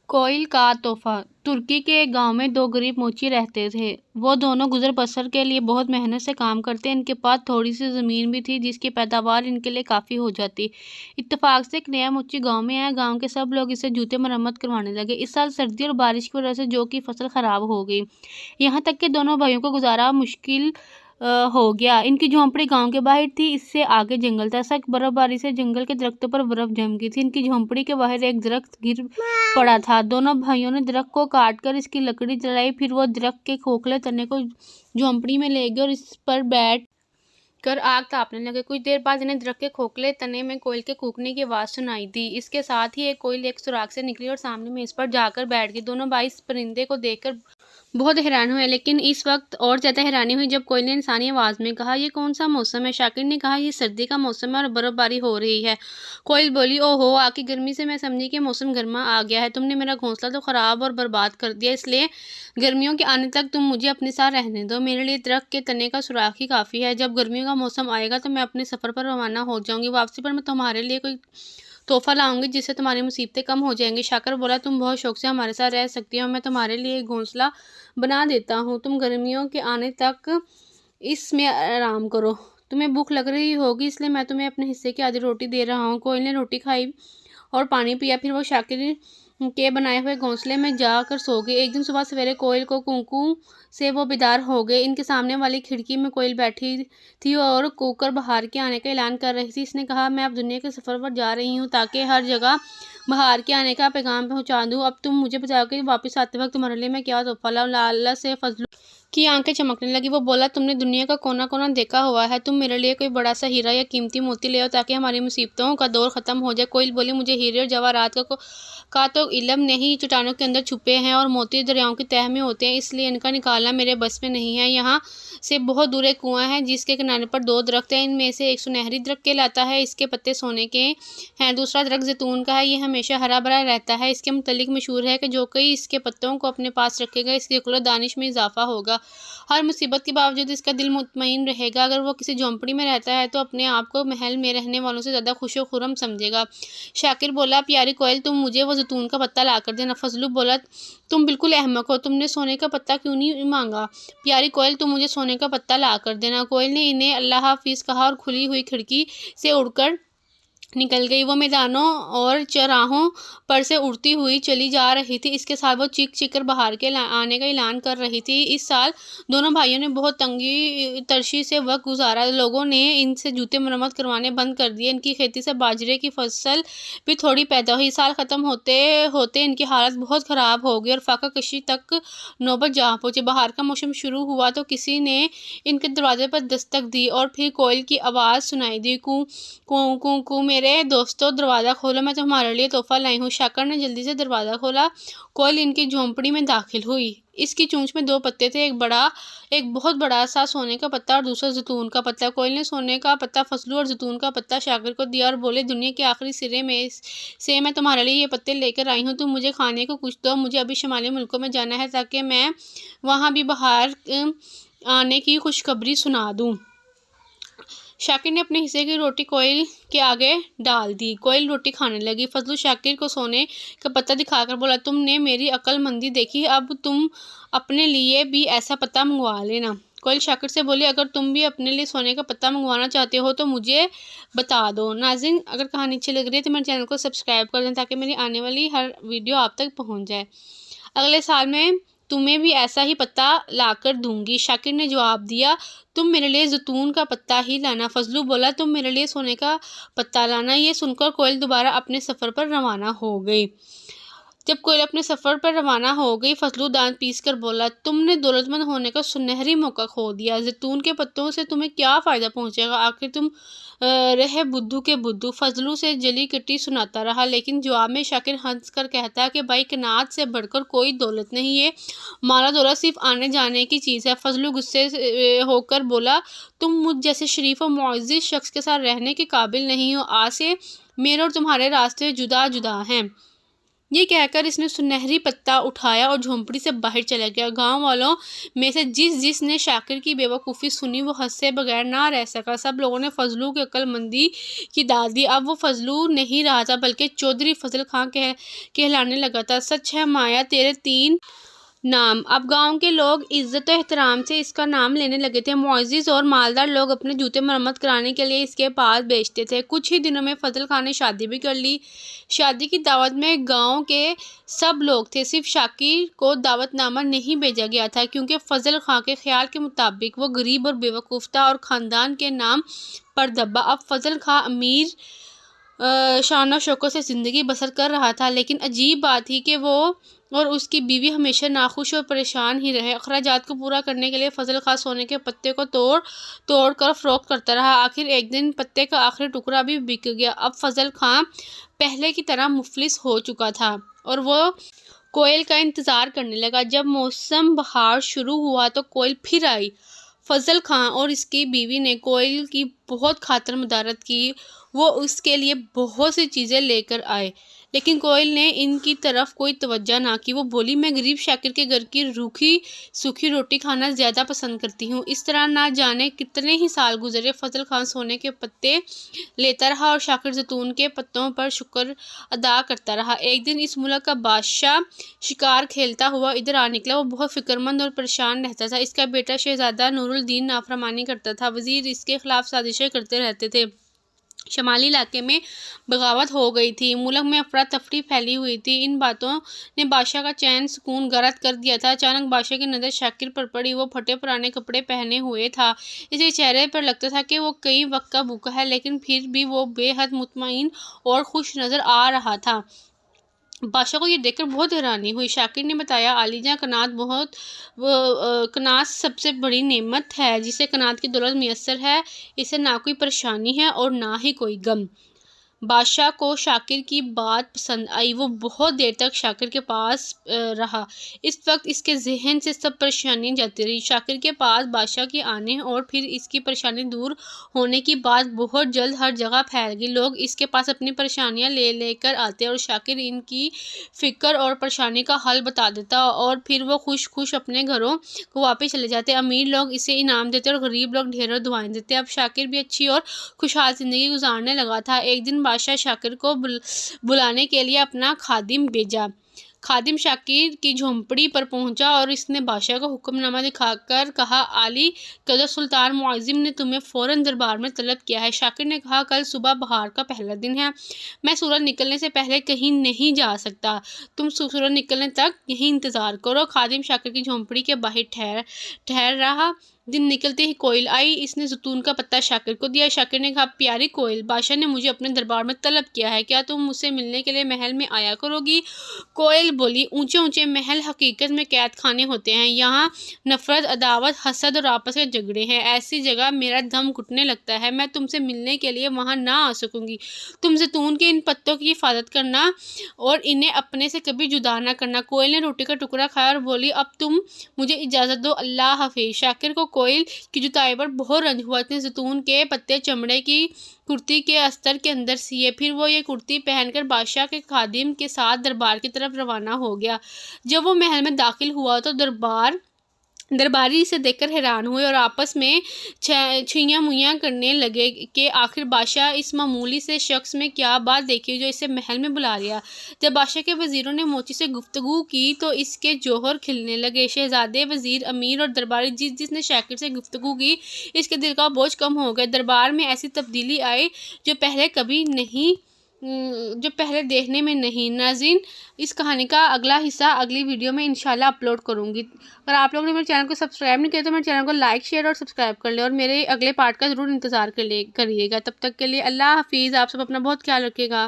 کوئل کا تحفہ۔ ترکی کے ایک گاؤں میں دو غریب موچی رہتے تھے۔ وہ دونوں گزر بسر کے لیے بہت محنت سے کام کرتے۔ ان کے پاس تھوڑی سی زمین بھی تھی جس کی پیداوار ان کے لیے کافی ہو جاتی۔ اتفاق سے ایک نیا موچی گاؤں میں آیا۔ گاؤں کے سب لوگ اس سے جوتے مرمت کروانے لگے۔ اس سال سردی اور بارش کی وجہ سے جو کی فصل خراب ہو گئی، یہاں تک کہ دونوں بھائیوں کو گزارا مشکل ہو گیا۔ ان کی جھونپڑی گاؤں کے باہر تھی۔ اس سے آگے جنگل تھا۔ سخت برف باری سے جنگل کے درختوں پر برف جم گئی تھی۔ ان کی جھونپڑی کے باہر ایک درخت گر پڑا تھا۔ دونوں بھائیوں نے درخت کو کاٹ کر اس کی لکڑی جلائی۔ پھر وہ درخت کے کھوکھلے تنے کو جھونپڑی میں لے گئے اور اس پر بیٹھ کر آگ تاپنے لگے۔ کچھ دیر بعد انہیں درخت کے کھوکھلے تنے میں کوئل کے کوکنے کی آواز سنائی دی۔ اس کے ساتھ ہی ایک کوئل ایک سوراخ سے نکلی اور سامنے میز پر جا کر بیٹھ گئی۔ دونوں بھائی اس پرندے کو دیکھ کر بہت حیران ہوئے، لیکن اس وقت اور زیادہ حیرانی ہوئی جب کوئل نے انسانی آواز میں کہا، یہ کون سا موسم ہے؟ شاکر نے کہا، یہ سردی کا موسم ہے اور برف باری ہو رہی ہے۔ کوئل بولی، او ہو، آگ کی گرمی سے میں سمجھی کہ موسم گرما آ گیا ہے۔ تم نے میرا گھونسلہ تو خراب اور برباد کر دیا، اس لیے گرمیوں کے آنے تک تم مجھے اپنے ساتھ رہنے دو۔ میرے لیے درخت کے تنے کا سوراخ ہی کافی ہے۔ جب گرمیوں کا موسم آئے گا تو میں اپنے سفر پر روانہ ہو جاؤں گی۔ واپسی پر میں تمہارے لیے کوئی تحفہ لاؤں گی جس سے تمہاری مصیبتیں کم ہو جائیں گی۔ شاکر بولا، تم بہت شوق سے ہمارے ساتھ رہ سکتی ہو، میں تمہارے لیے ایک گھونسلہ بنا دیتا ہوں۔ تم گرمیوں کے آنے تک اس میں آرام کرو۔ تمہیں بھوک لگ رہی ہوگی، اس لیے میں تمہیں اپنے حصے کی آدھی روٹی دے رہا ہوں۔ کوئل نے روٹی کھائی اور پانی پیا، پھر وہ شاکر کے بنائے ہوئے گھونسلے میں جا کر سو گئی۔ ایک دن صبح سویرے کوئل کو کوں کوں سے وہ بیدار ہو گئے۔ ان کے سامنے والی کھڑکی میں کوئل بیٹھی تھی اور کوں کر بہار کے آنے کا اعلان کر رہی تھی۔ اس نے کہا، میں اب دنیا کے سفر پر جا رہی ہوں تاکہ ہر جگہ بہار کے آنے کا پیغام پہنچا دوں۔ اب تم مجھے بتاؤ کہ واپس آتے وقت تمہارے لیے میں کیا تحفہ لاؤں؟ لالہ سے فضلو کی آنکھیں چمکنے لگی۔ وہ بولا، تم نے دنیا کا کونا کونا دیکھا ہوا ہے، تم میرے لیے کوئی بڑا سا ہیرا یا قیمتی موتی لے آؤ تاکہ ہماری مصیبتوں کا دور ختم ہو جائے۔ کوئل بولی، مجھے ہیرے اور جواہرات کا تو علم نہیں، یہ چٹانوں کے اندر چھپے ہیں اور موتی دریاؤں کی تہہ میں ہوتے ہیں، اس لیے ان کا نکالنا میرے بس میں نہیں ہے۔ یہاں سے بہت دور ایک کنواں ہے جس کے کنارے پر دو درخت ہیں، ان میں سے ایک سنہری درخت کہلاتا ہے، اس کے پتے سونے کے ہیں۔ دوسرا درخت زیتون کا ہے، یہ ہمیشہ ہرا بھرا رہتا ہے۔ اس کے متعلق مشہور ہے کہ جو کوئی اس کے پتوں کو اپنے پاس رکھے گا، اس کی عقل و دانش میں اضافہ ہوگا۔ ہر مصیبت کے باوجود اس کا دل مطمئن رہے گا۔ اگر وہ کسی جھونپڑی میں رہتا ہے تو اپنے آپ کو محل میں رہنے والوں سے زیادہ خوش و خرم سمجھے گا۔ شاکر بولا، پیاری کوئل، تم مجھے وہ زیتون کا پتا لا کر دینا۔ فضلو بولا، تم بالکل احمق ہو، تم نے سونے کا پتا کیوں نہیں مانگا؟ پیاری کوئل، تم مجھے سونے کا پتا لا کر دینا۔ کوئل نے انہیں اللہ حافظ کہا اور کھلی ہوئی کھڑکی سے اڑ کر نکل گئی۔ وہ میدانوں اور چراہوں پر سے اڑتی ہوئی چلی جا رہی تھی۔ اس کے ساتھ وہ چیخ چیخ کر بہار کے آنے کا اعلان کر رہی تھی۔ اس سال دونوں بھائیوں نے بہت تنگی ترشی سے وقت گزارا۔ لوگوں نے ان سے جوتے مرمت کروانے بند کر دیے۔ ان کی کھیتی سے باجرے کی فصل بھی تھوڑی پیدا ہوئی۔ سال ختم ہوتے ہوتے ان کی حالت بہت خراب ہو گئی اور فاقہ کشی تک نوبت جا پہنچی۔ بہار کا موسم شروع ہوا تو کسی نے ان کے دروازے پر دستک دی اور پھر کوئل کی آواز سنائی دی، کوں کوں کوں کوں، میرے دوستو دروازہ کھولو، میں تمہارے لیے تحفہ لائی ہوں۔ شاکر نے جلدی سے دروازہ کھولا۔ کوئل ان کی جھونپڑی میں داخل ہوئی۔ اس کی چونچ میں دو پتے تھے، ایک بہت بڑا سا سونے کا پتا اور دوسرا زیتون کا پتا۔ کوئل نے سونے کا پتا فضلو اور زیتون کا پتا شاکر کو دیا اور بولے، دنیا کے آخری سرے میں سے میں تمہارے لیے یہ پتے لے کر آئی ہوں، تم مجھے کھانے کو کچھ دو، مجھے ابھی شمالی ملکوں میں جانا ہے تاکہ میں وہاں بھی بہار آنے کی خوشخبری سنا دوں۔ شاکر نے اپنے حصے کی روٹی کوئل کے آگے ڈال دی۔ کوئل روٹی کھانے لگی۔ فضلو شاکر کو سونے کا پتا دکھا کر بولا، تم نے میری عقل مندی دیکھی، اب تم اپنے لیے بھی ایسا پتا منگوا لینا۔ کوئل شاکر سے بولی، اگر تم بھی اپنے لیے سونے کا پتا منگوانا چاہتے ہو تو مجھے بتا دو۔ ناظرین، اگر کہانی اچھی لگ رہی ہے تو میرے چینل کو سبسکرائب کر دیں تاکہ میری آنے والی ہر ویڈیو آپ تک پہنچ جائے۔ اگلے سال میں تمہیں بھی ایسا ہی پتا لا کر دوں گی۔ شاکر نے جواب دیا، تم میرے لیے زیتون کا پتا ہی لانا۔ فضلو بولا، تم میرے لیے سونے کا پتا لانا۔ یہ سن کر کوئل دوبارہ اپنے سفر پر روانہ ہو گئی۔ جب کوئل اپنے سفر پر روانہ ہو گئی، فضلو دانت پیس کر بولا، تم نے دولت مند ہونے کا سنہری موقع کھو دیا۔ زیتون کے پتوں سے تمہیں کیا فائدہ پہنچے گا؟ آخر تم رہے بدھو کے بدھو۔ فضلو سے جلی کٹی سناتا رہا، لیکن جواب میں شاکر ہنس کر کہتا کہ بھائی، قناعت سے بڑھ کر کوئی دولت نہیں، یہ مال و دولت صرف آنے جانے کی چیز ہے۔ فضلو غصے ہو کر بولا، تم مجھ جیسے شریف و معزز شخص کے ساتھ رہنے کے قابل نہیں ہو، آج سے میرے اور تمہارے راستے جدا جدا ہیں۔ یہ کہہ کر اس نے سنہری پتا اٹھایا اور جھونپڑی سے باہر چلا گیا۔ گاؤں والوں میں سے جس نے شاکر کی بے وقوفی سنی وہ ہنسے بغیر نہ رہ سکا۔ سب لوگوں نے فضلو کی عقل مندی کی داد دی۔ اب وہ فضلو نہیں رہا تھا بلکہ چودھری فضل خاں کہلانے لگا تھا۔ سچ ہے مایا تیرے 3 نام۔ اب گاؤں کے لوگ عزت و احترام سے اس کا نام لینے لگے تھے۔ معزز اور مالدار لوگ اپنے جوتے مرمت کرانے کے لیے اس کے پاس بیچتے تھے۔ کچھ ہی دنوں میں فضل خان نے شادی بھی کر لی۔ شادی کی دعوت میں گاؤں کے سب لوگ تھے، صرف شاکر کو دعوت نامہ نہیں بھیجا گیا تھا کیونکہ فضل خان کے خیال کے مطابق وہ غریب اور بے وقوف تھا اور خاندان کے نام پر دبا۔ اب فضل خان امیر شان و شوکت سے زندگی بسر کر رہا تھا، لیکن عجیب بات تھی کہ وہ اور اس کی بیوی ہمیشہ ناخوش اور پریشان ہی رہے۔ اخراجات کو پورا کرنے کے لیے فضل خان سونے کے پتے کو توڑ کر فروخت کرتا رہا۔ آخر ایک دن پتے کا آخری ٹکڑا بھی بک گیا۔ اب فضل خان پہلے کی طرح مفلس ہو چکا تھا اور وہ کوئل کا انتظار کرنے لگا۔ جب موسم بہار شروع ہوا تو کوئل پھر آئی۔ فضل خان اور اس کی بیوی نے کوئل کی بہت خاطر مدارت کی۔ وہ اس کے لیے بہت سی چیزیں لے کر آئے، لیکن کوئل نے ان کی طرف کوئی توجہ نہ کی۔ وہ بولی، میں غریب شاکر کے گھر کی روکھی سوکھی روٹی کھانا زیادہ پسند کرتی ہوں۔ اس طرح نہ جانے کتنے ہی سال گزرے۔ فضل خان سونے کے پتے لیتا رہا اور شاکر زیتون کے پتوں پر شکر ادا کرتا رہا۔ ایک دن اس ملک کا بادشاہ شکار کھیلتا ہوا ادھر آ نکلا۔ وہ بہت فکرمند اور پریشان رہتا تھا۔ اس کا بیٹا شہزادہ نور الدین نافرمانی کرتا تھا۔ وزیر اس کے خلاف سازشیں کرتے رہتے تھے۔ شمالی علاقے میں بغاوت ہو گئی تھی، ملک میں افراتفری پھیلی ہوئی تھی۔ ان باتوں نے بادشاہ کا چین سکون غارت کر دیا تھا۔ اچانک بادشاہ کی نظر شاکر پر پڑی۔ وہ پھٹے پرانے کپڑے پہنے ہوئے تھا۔ اس کے چہرے پر لگتا تھا کہ وہ کئی وقت کا بھوکا ہے، لیکن پھر بھی وہ بے حد مطمئن اور خوش نظر آ رہا تھا۔ بادشاہ کو یہ دیکھ کر بہت حیرانی ہوئی۔ شاکر نے بتایا، عالی جاں کنات سب سے بڑی نعمت ہے۔ جسے کنات کی دولت میسر ہے، اسے نہ کوئی پریشانی ہے اور نہ ہی کوئی غم۔ بادشاہ کو شاکر کی بات پسند آئی۔ وہ بہت دیر تک شاکر کے پاس رہا۔ اس وقت اس کے ذہن سے سب پریشانیاں جاتی رہی۔ شاکر کے پاس بادشاہ کے آنے اور پھر اس کی پریشانی دور ہونے کی بات بہت جلد ہر جگہ پھیل گئی۔ لوگ اس کے پاس اپنی پریشانیاں لے کر آتے اور شاکر ان کی فکر اور پریشانی کا حل بتا دیتا اور پھر وہ خوش اپنے گھروں کو واپس چلے جاتے۔ امیر لوگ اسے انعام دیتے اور غریب لوگ ڈھیروں دعائیں دیتے۔ اب شاکر بھی اچھی اور خوشحال زندگی گزارنے لگا تھا۔ ایک دن بادشاہ شاکر کو بلانے کے لیے اپنا خادم بھیجا۔ خادم شاکر کی جھونپڑی پر پہنچا اور اس نے بادشاہ کو حکم نامہ دکھا کر کہا، عالی قدر سلطان معظم نے تمہیں فوراً دربار میں طلب کیا ہے۔ شاکر نے کہا، کل صبح بہار کا پہلا دن ہے، میں سورج نکلنے سے پہلے کہیں نہیں جا سکتا، تم سورج نکلنے تک یہیں انتظار کرو۔ خادم شاکر کی جھونپڑی کے باہر ٹھہر رہا۔ دن نکلتے ہی کوئل آئی۔ اس نے زیتون کا پتا شاکر کو دیا۔ شاکر نے کہا، پیاری کوئل، بادشاہ نے مجھے اپنے دربار میں طلب کیا ہے، کیا تم مجھ سے ملنے کے لیے محل میں آیا کرو گی؟ کوئل بولی، اونچے محل حقیقت میں قید خانے ہوتے ہیں، یہاں نفرت، عداوت، حسد اور آپس کے جھگڑے ہیں۔ ایسی جگہ میرا دم گھٹنے لگتا ہے، میں تم سے ملنے کے لیے وہاں نہ آ سکوں گی۔ تم زیتون کے ان پتوں کی حفاظت کرنا اور انہیں اپنے سے کبھی جدا نہ کرنا۔ کوئل نے روٹی کا ٹکڑا کھایا اور بولی، اب تم مجھے اجازت دو، اللہ حافظ۔ شاکر کو کوئل کی جدائی پر بہت رنج ہوا۔ اس نے زیتون کے پتے چمڑے کی کرتی کے استر کے اندر سیے، پھر وہ یہ کرتی پہن کر بادشاہ کے خادم کے ساتھ دربار کی طرف روانہ ہو گیا۔ جب وہ محل میں داخل ہوا تو درباری اسے دیکھ کر حیران ہوئے اور آپس میں چھیاں مویاں کرنے لگے کہ آخر بادشاہ اس معمولی سے شخص میں کیا بات دیکھی جو اسے محل میں بلا لیا۔ جب بادشاہ کے وزیروں نے موچی سے گفتگو کی تو اس کے جوہر کھلنے لگے۔ شہزادے، وزیر، امیر اور درباری جس نے شاکر سے گفتگو کی، اس کے دل کا بوجھ کم ہو گیا۔ دربار میں ایسی تبدیلی آئی جو پہلے دیکھنے میں نہیں۔ ناظرین، اس کہانی کا اگلا حصہ اگلی ویڈیو میں انشاءاللہ اپلوڈ کروں گی۔ اگر آپ لوگوں نے میرے چینل کو سبسکرائب نہیں کیا تو میرے چینل کو لائک، شیئر اور سبسکرائب کر لیں اور میرے اگلے پارٹ کا ضرور انتظار کریے گا۔ تب تک کے لیے اللہ حافظ۔ آپ سب اپنا بہت خیال رکھیے گا۔